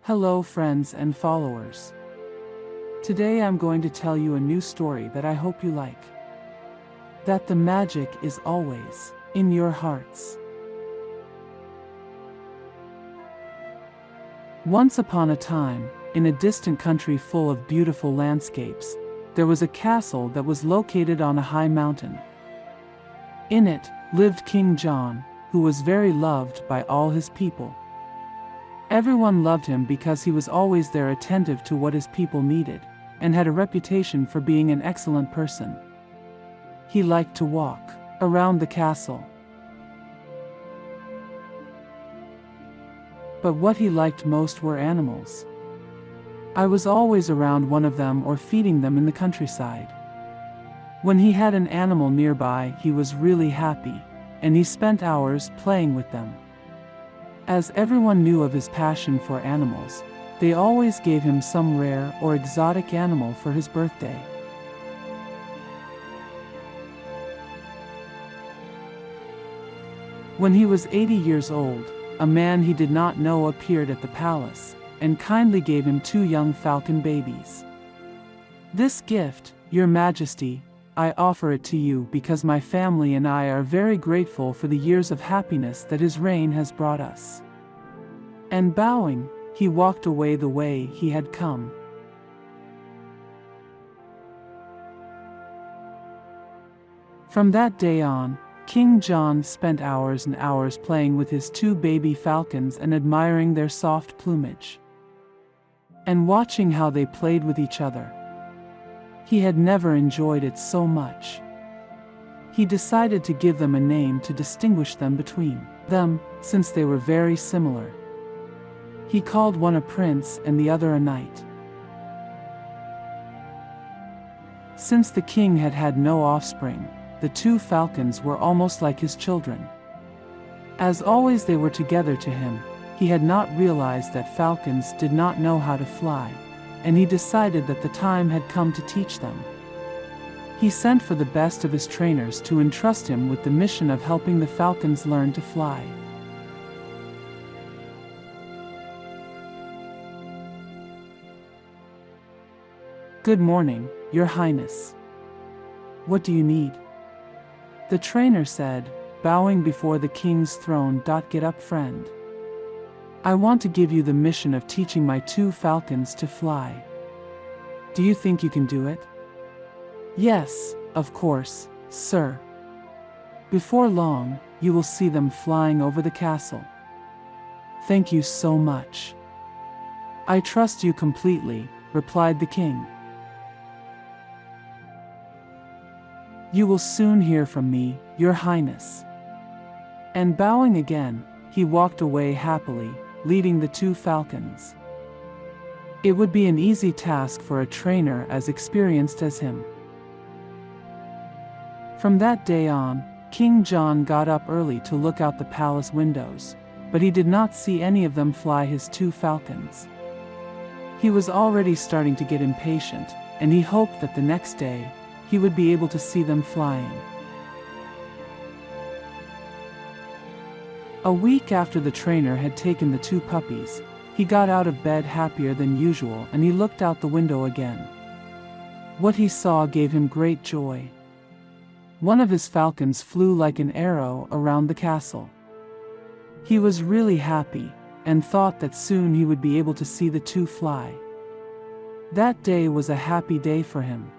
Hello friends and followers. Today I'm going to tell you a new story that I hope you like. That the magic is always in your hearts. Once upon a time, in a distant country full of beautiful landscapes, there was a castle that was located on a high mountain. In it lived King John, who was very loved by all his people. Everyone loved him because he was always there, attentive to what his people needed, and had a reputation for being an excellent person. He liked to walk around the castle. But what he liked most were animals. I was always around one of them or feeding them in the countryside. When he had an animal nearby, he was really happy, and he spent hours playing with them. As everyone knew of his passion for animals, they always gave him some rare or exotic animal for his birthday. When he was 80 years old, a man he did not know appeared at the palace, and kindly gave him 2 young falcon babies. "This gift, Your Majesty, I offer it to you because my family and I are very grateful for the years of happiness that his reign has brought us." And bowing, he walked away the way he had come. From that day on, King John spent hours and hours playing with his 2 baby falcons and admiring their soft plumage, and watching how they played with each other. He had never enjoyed it so much. He decided to give them a name to distinguish them between them, since they were very similar. He called one a prince and the other a knight. Since the king had had no offspring, the 2 falcons were almost like his children. As always they were together to him. He had not realized that falcons did not know how to fly, and he decided that the time had come to teach them. He sent for the best of his trainers to entrust him with the mission of helping the falcons learn to fly. "Good morning, Your Highness. What do you need?" the trainer said, bowing before the king's throne. "Get up, friend. I want to give you the mission of teaching my 2 falcons to fly. Do you think you can do it?" "Yes, of course, sir. Before long, you will see them flying over the castle." "Thank you so much. I trust you completely," replied the king. "You will soon hear from me, Your Highness." And bowing again, he walked away happily, leading the 2 falcons. It would be an easy task for a trainer as experienced as him. From that day on, King John got up early to look out the palace windows, but he did not see any of them fly his 2 falcons. He was already starting to get impatient, and he hoped that the next day, he would be able to see them flying. A week after the trainer had taken the 2 puppies, he got out of bed happier than usual, and he looked out the window again. What he saw gave him great joy. One of his falcons flew like an arrow around the castle. He was really happy, and thought that soon he would be able to see the 2 fly. That day was a happy day for him.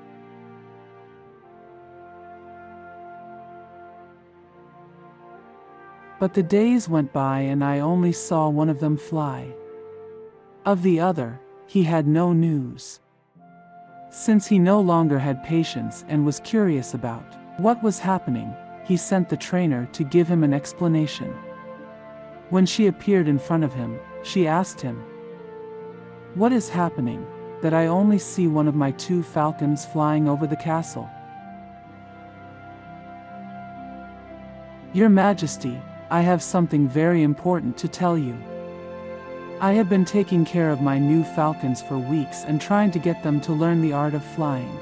But the days went by and I only saw one of them fly. Of the other, he had no news. Since he no longer had patience and was curious about what was happening, he sent the trainer to give him an explanation. When she appeared in front of him, she asked him, "What is happening, that I only see one of my 2 falcons flying over the castle?" "Your Majesty, I have something very important to tell you. I have been taking care of my new falcons for weeks and trying to get them to learn the art of flying.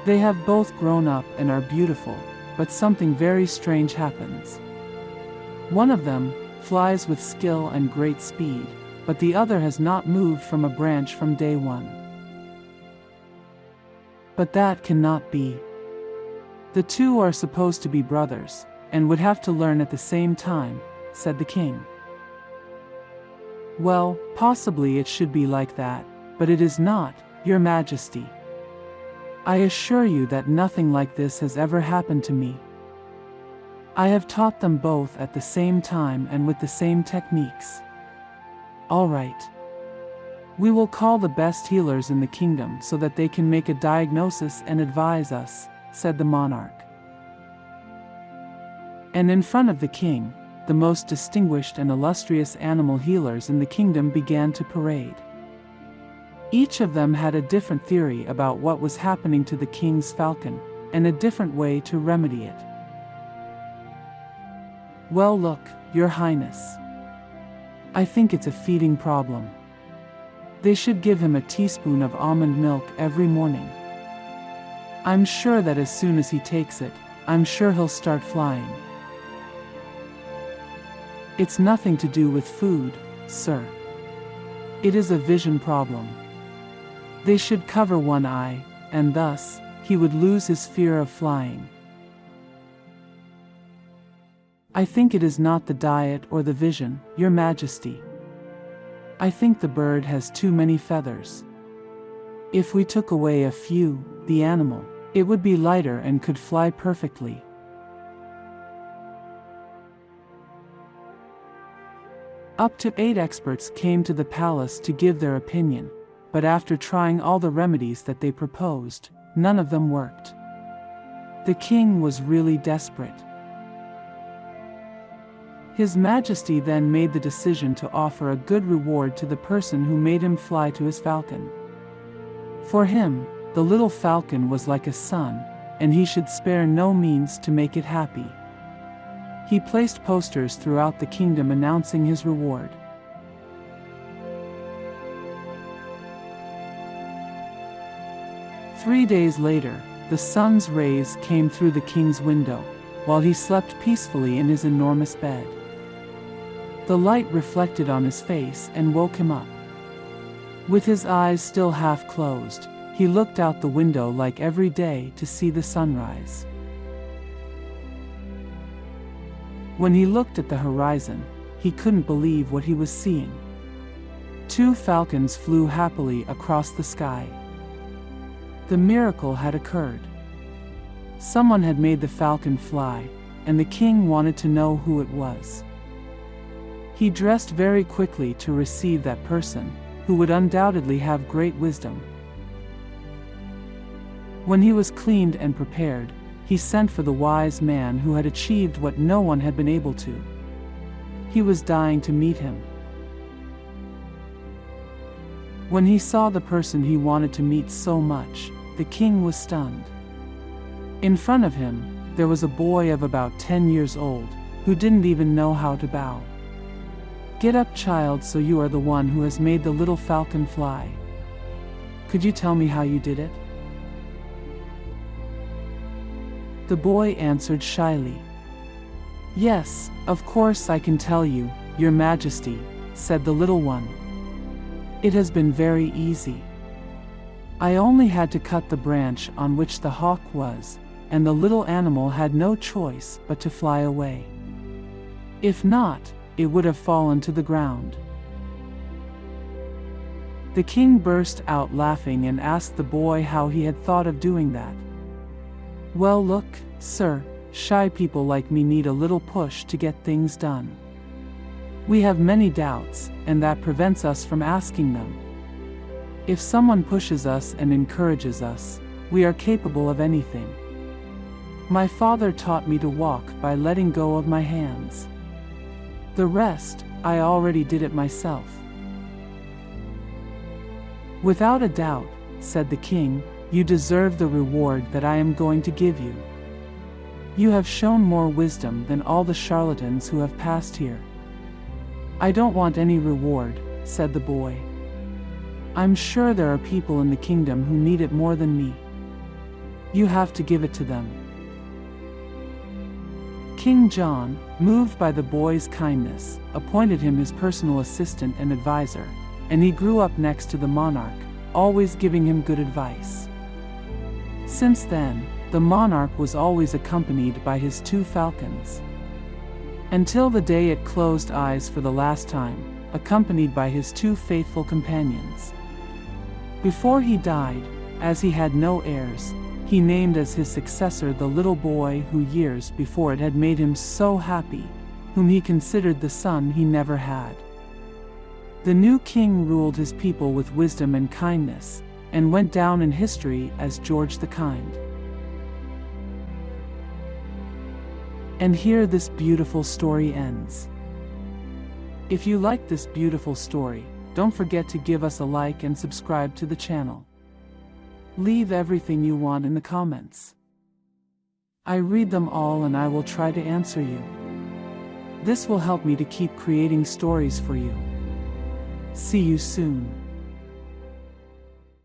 They have both grown up and are beautiful, but something very strange happens. One of them flies with skill and great speed, but the other has not moved from a branch from day one. But that cannot be. The two are supposed to be brothers, and would have to learn at the same time, said the king. Well, possibly it should be like that, but it is not, Your Majesty. I assure you that nothing like this has ever happened to me. I have taught them both at the same time and with the same techniques. All right. We will call the best healers in the kingdom so that they can make a diagnosis and advise us, said the monarch. And in front of the king, the most distinguished and illustrious animal healers in the kingdom began to parade. Each of them had a different theory about what was happening to the king's falcon, and a different way to remedy it. Well, look, Your Highness. I think it's a feeding problem. They should give him a teaspoon of almond milk every morning. I'm sure that as soon as he takes it, I'm sure he'll start flying. It's nothing to do with food, sir. It is a vision problem. They should cover one eye, and thus, he would lose his fear of flying. I think it is not the diet or the vision, Your Majesty. I think the bird has too many feathers. If we took away a few, the animal, it would be lighter and could fly perfectly. Up to 8 experts came to the palace to give their opinion, but after trying all the remedies that they proposed, none of them worked. The king was really desperate. His Majesty then made the decision to offer a good reward to the person who made him fly to his falcon. For him, the little falcon was like a son, and he should spare no means to make it happy. He placed posters throughout the kingdom announcing his reward. Three days later, the sun's rays came through the king's window, while he slept peacefully in his enormous bed. The light reflected on his face and woke him up. With his eyes still half closed, he looked out the window like every day to see the sunrise. When he looked at the horizon, he couldn't believe what he was seeing. 2 falcons flew happily across the sky. The miracle had occurred. Someone had made the falcon fly, and the king wanted to know who it was. He dressed very quickly to receive that person, who would undoubtedly have great wisdom. When he was cleaned and prepared, he sent for the wise man who had achieved what no one had been able to. He was dying to meet him. When he saw the person he wanted to meet so much, the king was stunned. In front of him, there was a boy of about 10 years old, who didn't even know how to bow. "Get up, child, so you are the one who has made the little falcon fly. Could you tell me how you did it?" The boy answered shyly. "Yes, of course I can tell you, Your Majesty," said the little one. "It has been very easy. I only had to cut the branch on which the hawk was, and the little animal had no choice but to fly away. If not, it would have fallen to the ground." The king burst out laughing and asked the boy how he had thought of doing that. "Well, look, sir, shy people like me need a little push to get things done. We have many doubts, and that prevents us from asking them. If someone pushes us and encourages us, we are capable of anything. My father taught me to walk by letting go of my hands. The rest, I already did it myself." "Without a doubt," said the king, "you deserve the reward that I am going to give you. You have shown more wisdom than all the charlatans who have passed here." "I don't want any reward," said the boy. "I'm sure there are people in the kingdom who need it more than me. You have to give it to them." King John, moved by the boy's kindness, appointed him his personal assistant and advisor, and he grew up next to the monarch, always giving him good advice. Since then, the monarch was always accompanied by his 2 falcons, until the day it closed eyes for the last time, accompanied by his 2 faithful companions. Before he died, as he had no heirs, he named as his successor the little boy who years before it had made him so happy, whom he considered the son he never had. The new king ruled his people with wisdom and kindness, and went down in history as George the Kind. And here this beautiful story ends. If you liked this beautiful story, don't forget to give us a like and subscribe to the channel. Leave everything you want in the comments. I read them all and I will try to answer you. This will help me to keep creating stories for you. See you soon.